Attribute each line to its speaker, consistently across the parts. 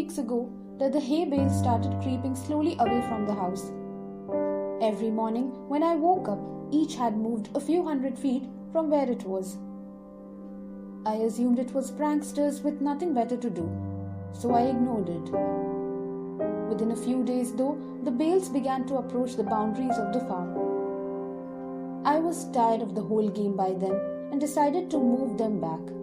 Speaker 1: weeks ago that the hay bales started creeping slowly away from the house. Every morning when I woke up, each had moved a few hundred feet from where it was. I assumed it was pranksters with nothing better to do, so I ignored it. Within a few days, though, the bales began to approach the boundaries of the farm. I was tired of the whole game by then and decided to move them back.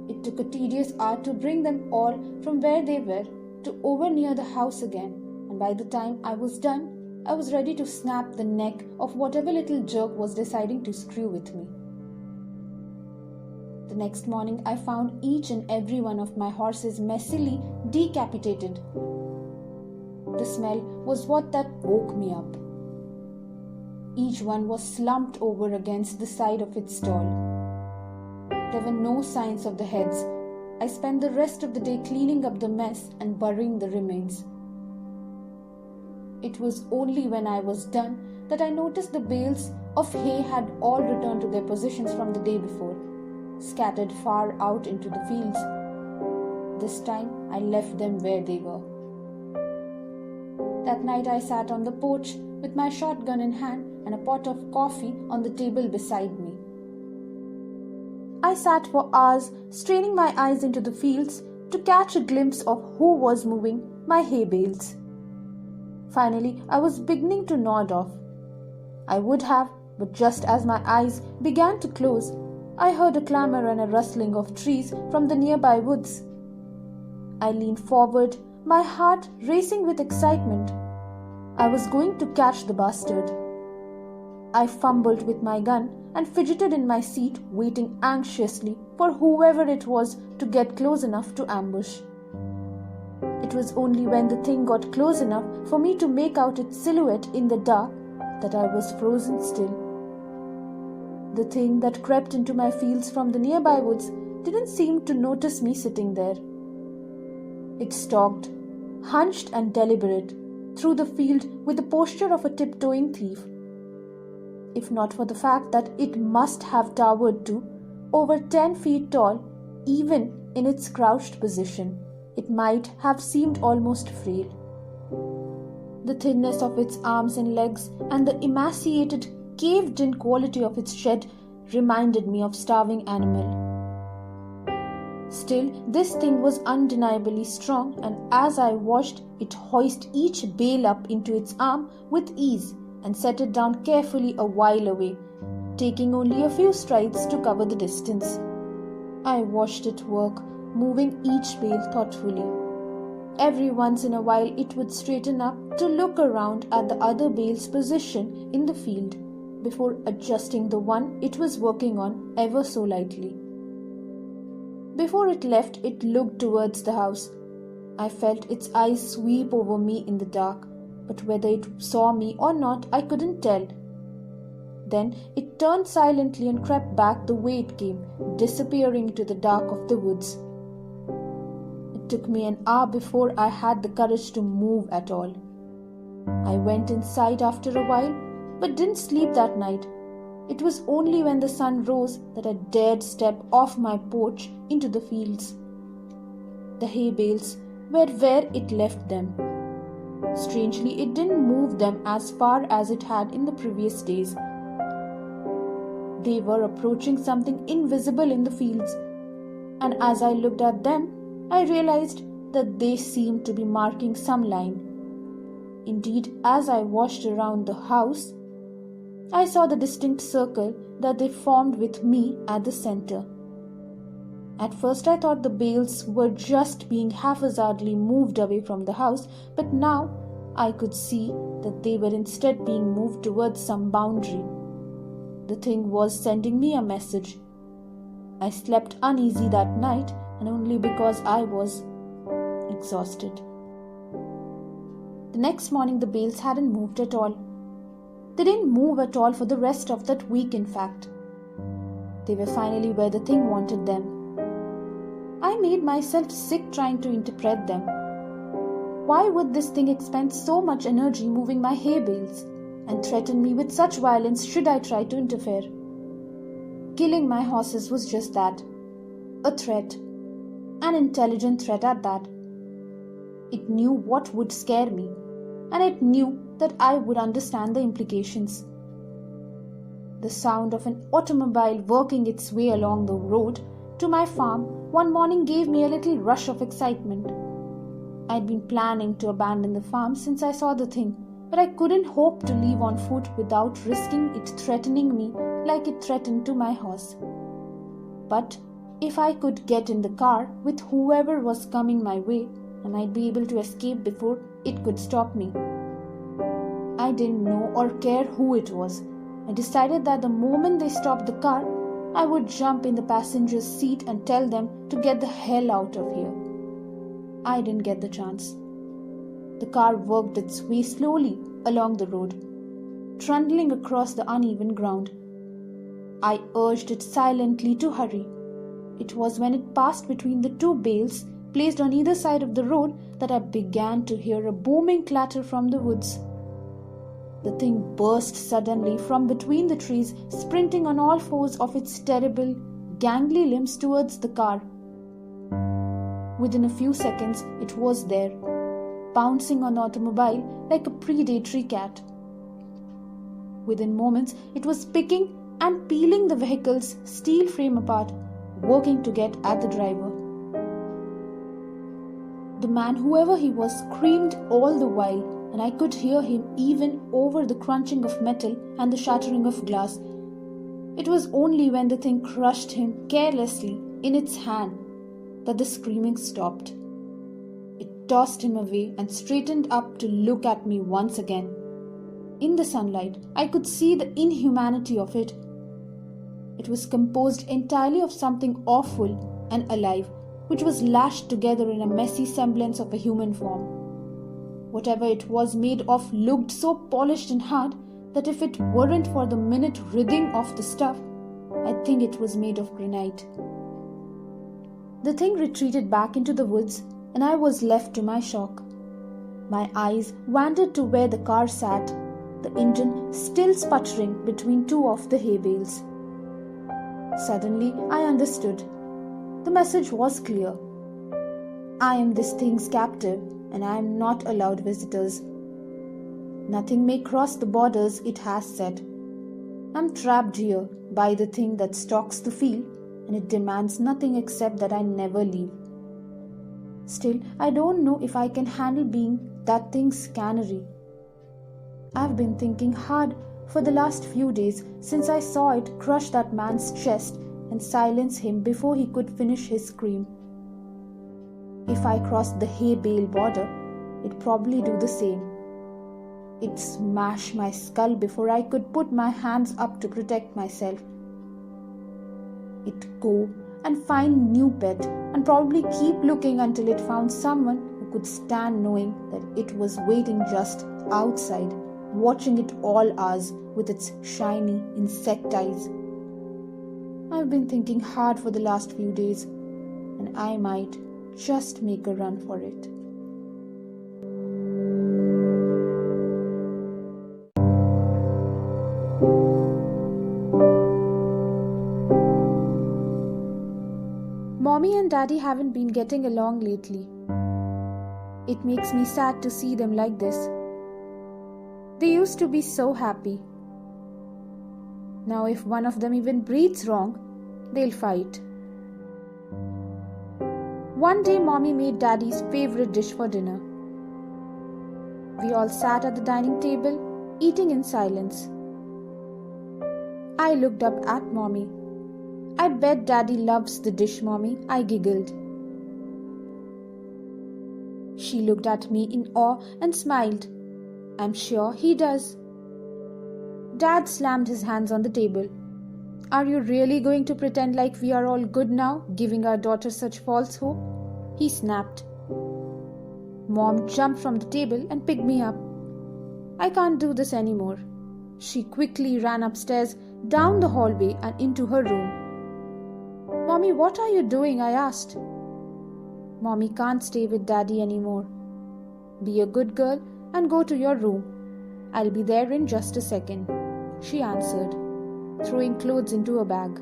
Speaker 1: It took a tedious hour to bring them all from where they were to over near the house again, and by the time I was done, I was ready to snap the neck of whatever little jerk was deciding to screw with me. The next morning, I found each and every one of my horses messily decapitated. The smell was what that woke me up. Each one was slumped over against the side of its stall. There were no signs of the heads. I spent the rest of the day cleaning up the mess and burying the remains. It was only when I was done that I noticed the bales of hay had all returned to their positions from the day before, scattered far out into the fields. This time I left them where they were. That night I sat on the porch with my shotgun in hand and a pot of coffee on the table beside me. I sat for hours, straining my eyes into the fields to catch a glimpse of who was moving my hay bales. Finally, I was beginning to nod off. I would have, but just as my eyes began to close, I heard a clamor and a rustling of trees from the nearby woods. I leaned forward, my heart racing with excitement. I was going to catch the bastard. I fumbled with my gun and fidgeted in my seat, waiting anxiously for whoever it was to get close enough to ambush. It was only when the thing got close enough for me to make out its silhouette in the dark that I was frozen still. The thing that crept into my fields from the nearby woods didn't seem to notice me sitting there. It stalked, hunched and deliberate, through the field with the posture of a tiptoeing thief. If not for the fact that it must have towered to over 10 feet tall, even in its crouched position, it might have seemed almost frail. The thinness of its arms and legs and the emaciated, caved-in quality of its shed reminded me of starving animal. Still, this thing was undeniably strong, and as I watched it hoist each bale up into its arm with ease and set it down carefully a while away, taking only a few strides to cover the distance. I watched it work, moving each bale thoughtfully. Every once in a while it would straighten up to look around at the other bale's position in the field before adjusting the one it was working on ever so lightly. Before it left, it looked towards the house. I felt its eyes sweep over me in the dark, but whether it saw me or not, I couldn't tell. Then it turned silently and crept back the way it came, disappearing into the dark of the woods. It took me an hour before I had the courage to move at all. I went inside after a while, but didn't sleep that night. It was only when the sun rose that I dared step off my porch into the fields. The hay bales were where it left them. Strangely, it didn't move them as far as it had in the previous days. They were approaching something invisible in the fields, and as I looked at them, I realized that they seemed to be marking some line. Indeed, as I watched around the house, I saw the distinct circle that they formed with me at the center. At first I thought the bales were just being haphazardly moved away from the house, but now I could see that they were instead being moved towards some boundary. The thing was sending me a message. I slept uneasy that night, and only because I was exhausted. The next morning the bales hadn't moved at all. They didn't move at all for the rest of that week, in fact. They were finally where the thing wanted them. I made myself sick trying to interpret them. Why would this thing expend so much energy moving my hay bales and threaten me with such violence should I try to interfere? Killing my horses was just that. A threat. An intelligent threat at that. It knew what would scare me, and it knew that I would understand the implications. The sound of an automobile working its way along the road to my farm one morning gave me a little rush of excitement. I'd been planning to abandon the farm since I saw the thing, but I couldn't hope to leave on foot without risking it threatening me like it threatened to my horse. But if I could get in the car with whoever was coming my way, I might be able to escape before it could stop me. I didn't know or care who it was. I decided that the moment they stopped the car, I would jump in the passenger's seat and tell them to get the hell out of here. I didn't get the chance. The car worked its way slowly along the road, trundling across the uneven ground. I urged it silently to hurry. It was when it passed between the two bales placed on either side of the road that I began to hear a booming clatter from the woods. The thing burst suddenly from between the trees, sprinting on all fours of its terrible, gangly limbs towards the car. Within a few seconds, it was there, pouncing on the automobile like a predatory cat. Within moments, it was picking and peeling the vehicle's steel frame apart, working to get at the driver. The man, whoever he was, screamed all the while, and I could hear him even over the crunching of metal and the shattering of glass. It was only when the thing crushed him carelessly in its hand that the screaming stopped. It tossed him away and straightened up to look at me once again. In the sunlight, I could see the inhumanity of it. It was composed entirely of something awful and alive, which was lashed together in a messy semblance of a human form. Whatever it was made of looked so polished and hard that if it weren't for the minute writhing of the stuff, I think it was made of granite. The thing retreated back into the woods, and I was left to my shock. My eyes wandered to where the car sat, the engine still sputtering between two of the hay bales. Suddenly, I understood. The message was clear. I am this thing's captive, and I am not allowed visitors. Nothing may cross the borders it has set. I'm trapped here by the thing that stalks the field, and it demands nothing except that I never leave. Still, I don't know if I can handle being that thing's canary. I've been thinking hard for the last few days since I saw it crush that man's chest and silence him before he could finish his scream. If I crossed the hay bale border, it'd probably do the same. It'd smash my skull before I could put my hands up to protect myself. It'd go and find new pet and probably keep looking until it found someone who could stand knowing that it was waiting just outside, watching it all hours with its shiny insect eyes. I've been thinking hard for the last few days, and I might just make a run for it. Mommy and Daddy haven't been getting along lately. It makes me sad to see them like this. They used to be so happy. Now if one of them even breathes wrong, they'll fight. One day Mommy made Daddy's favorite dish for dinner. We all sat at the dining table, eating in silence. I looked up at Mommy. I bet Daddy loves the dish, Mommy, I giggled. She looked at me in awe and smiled. I'm sure he does. Dad slammed his hands on the table. Are you really going to pretend like we are all good now, giving our daughter such false hope? He snapped. Mom jumped from the table and picked me up. I can't do this anymore. She quickly ran upstairs, down the hallway and into her room. Mommy, what are you doing? I asked. Mommy can't stay with Daddy anymore. Be a good girl and go to your room. I'll be there in just a second, she answered, throwing clothes into a bag.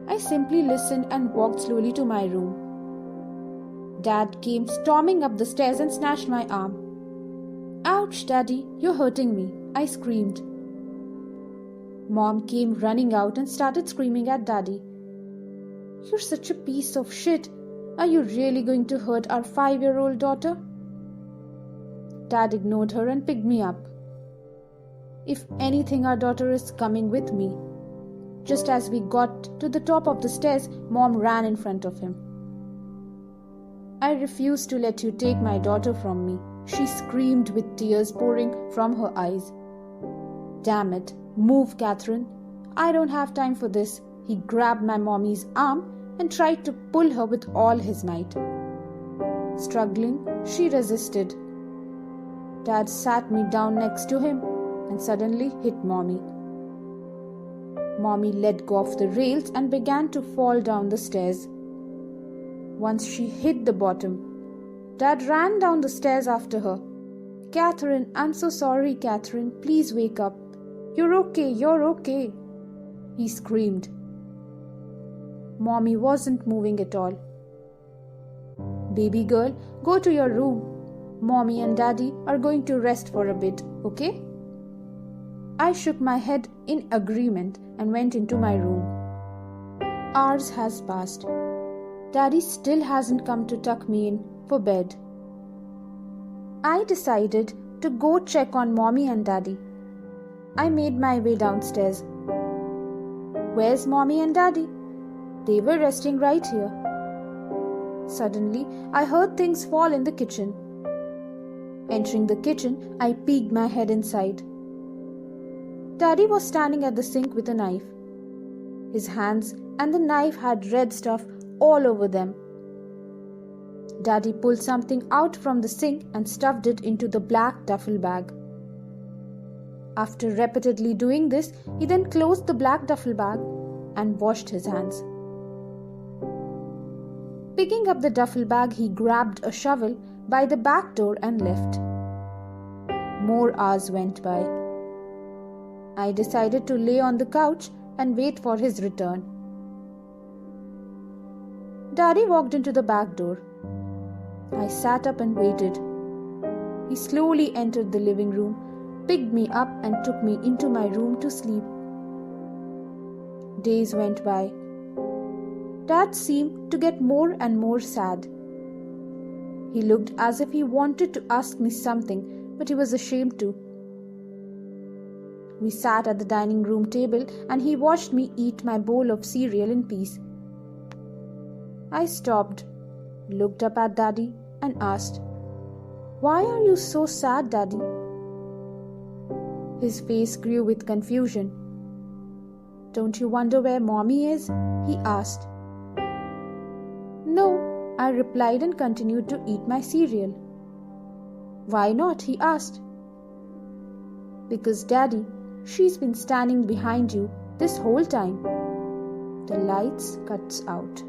Speaker 1: I simply listened and walked slowly to my room. Dad came storming up the stairs and snatched my arm. "Ouch, Daddy, you're hurting me," I screamed. Mom came running out and started screaming at Daddy. "You're such a piece of shit. Are you really going to hurt our 5-year-old daughter?" Dad ignored her and picked me up. If anything, our daughter is coming with me. Just as we got to the top of the stairs, Mom ran in front of him. "I refuse to let you take my daughter from me," she screamed with tears pouring from her eyes. "Damn it, move, Catherine. I don't have time for this." He grabbed my mommy's arm and tried to pull her with all his might. Struggling, she resisted. Dad sat me down next to him and suddenly hit Mommy. Mommy let go of the rails and began to fall down the stairs. Once she hit the bottom, Dad ran down the stairs after her. "Catherine, I'm so sorry, Catherine. Please wake up. You're okay. He screamed. Mommy wasn't moving at all. "Baby girl, go to your room. Mommy and Daddy are going to rest for a bit, okay?" I shook my head in agreement and went into my room. Hours has passed. Daddy still hasn't come to tuck me in for bed. I decided to go check on Mommy and Daddy. I made my way downstairs. "Where's Mommy and Daddy?" "They were resting right here." Suddenly, I heard things fall in the kitchen. Entering the kitchen, I peeked my head inside. Daddy was standing at the sink with a knife. His hands and the knife had red stuff all over them. Daddy pulled something out from the sink and stuffed it into the black duffel bag. After repeatedly doing this, he then closed the black duffel bag and washed his hands. Picking up the duffel bag, he grabbed a shovel by the back door and left. More hours went by. I decided to lay on the couch and wait for his return. Daddy walked into the back door. I sat up and waited. He slowly entered the living room, picked me up and took me into my room to sleep. Days went by. Dad seemed to get more and more sad. He looked as if he wanted to ask me something, but he was ashamed to. We sat at the dining room table and he watched me eat my bowl of cereal in peace. I stopped, looked up at Daddy and asked, "Why are you so sad, Daddy?" His face grew with confusion. "Don't you wonder where Mommy is?" he asked. "No," I replied and continued to eat my cereal. "Why not?" he asked. "Because, Daddy, she's been standing behind you this whole time." The lights cuts out.